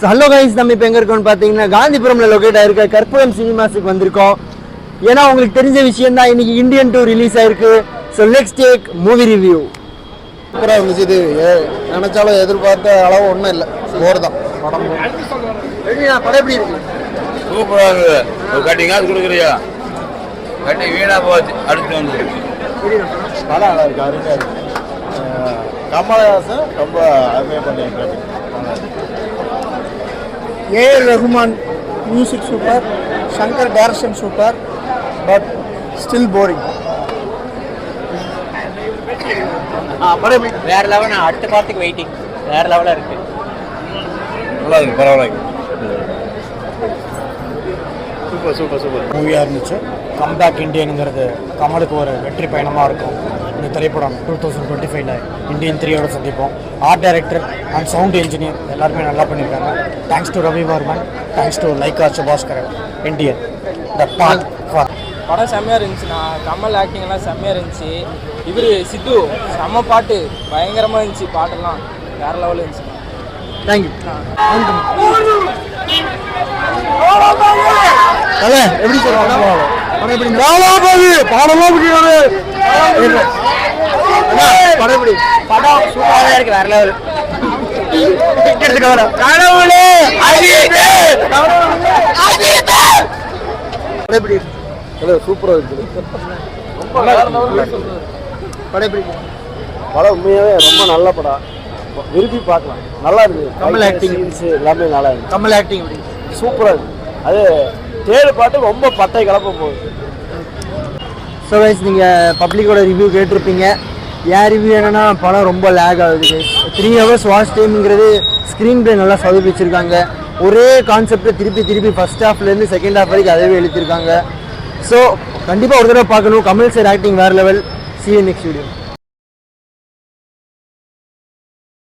Hello guys, நம்ம இப்போ எங்கே இருக்கோம்னு பார்த்தீங்கன்னா காந்திபுரமில் லொக்கேட் ஆகிருக்க கற்பகம் சினிமாஸுக்கு வந்திருக்கோம். ஏன்னா உங்களுக்கு தெரிஞ்ச விஷயம் தான், இன்னைக்கு இந்தியன் 2 ரிலீஸ் ஆயிருக்கு. So let's take movie review. சூப்பராக இருந்துச்சு. இது நினச்சாலும் எதிர்பார்த்த அளவு ஒன்றும் இல்லை, ஓர் தான் படம். படம் எப்படி இருக்கு? சூப்பராக இருக்குது. ஒரு கட்டிங் காசு கொடுக்குறியா, கட்டிங் வீணாக போச்சு, அடுத்து வந்து படம் நல்லா இருக்கு, அருமையாக இருக்கு. கமலஹாசன் ரொம்ப அருமையாக பண்ணியிருக்காரு. AR Rahman music super, Shankar direction super, but still boring. வேற லெவல். அடுத்த பார்த்துக்கு வெயிட்டிங். வேற லெவலாக இருக்கு. நல்லா இருக்கு, பரவாயில்ல. சூப்பர் சூப்பர் சூப்பர் மூவியாக இருந்துச்சு. கம்பேக் இண்டியனுங்கிறது கமலுக்கு ஒரு வெற்றி பயணமாக இருக்கும். இந்த திரைப்படம் 2025 இந்தியன் 3யோட சந்திப்போம். Art director and sound engineer எல்லாருமே நல்லா பண்ணியிருக்காங்க. Thanks to Ravi Varman, thanks to Lyca Subaskaran. Indian the part for படம் செம்மையாக இருந்துச்சுண்ணா. கமல் ஆக்டிங்லாம் செம்மையாக இருந்துச்சு. இவர் சித்து செம்ம பாட்டு, பயங்கரமாக இருந்துச்சு. பாட்டெல்லாம் வேற லெவலில் இருந்துச்சு. தேங்க்யூ. எப்படி சொல்லுவாங்க? படம் எப்படி? பாடலாம் முடியாது. படம் எப்படி? படம் சூப்பராக இருக்கு. வேற லெவல். கடவுளே படம் எப்படி? சூப்பராக இருக்குது. படம் எப்படி? படம் உண்மையாகவே ரொம்ப நல்ல படம், விரும்பி பார்க்கலாம். நல்லா இருக்குது. கமல் acting எல்லாமே நல்லா இருக்குது. கமல் ஆக்டிங் எப்படி? சூப்பராக இருக்குது. அது தேடு பாட்டு ரொம்ப பட்டை கலப்ப போகுது. ஸோ கைஸ், நீங்கள் பப்ளிக்கோட ரிவ்யூ கேட்டிருப்பீங்க. என் ரிவ்யூ என்னென்னா, படம் ரொம்ப லேக் ஆகுது கைஸ். 3 hours வாட்ச் டைம்ங்கிறது ஸ்க்ரீன் பிளே நல்லா சதுப்பிச்சிருக்காங்க. ஒரே கான்செப்டை திருப்பி ஃபர்ஸ்ட் ஹாஃப்லேருந்து செகண்ட் ஹாஃப் வரைக்கும் அதவே எழுதியிருக்காங்க. ஸோ கண்டிப்பாக ஒரு தடவை பார்க்கணும். கமல் சார் ஆக்டிங் வேறு level. See you next video.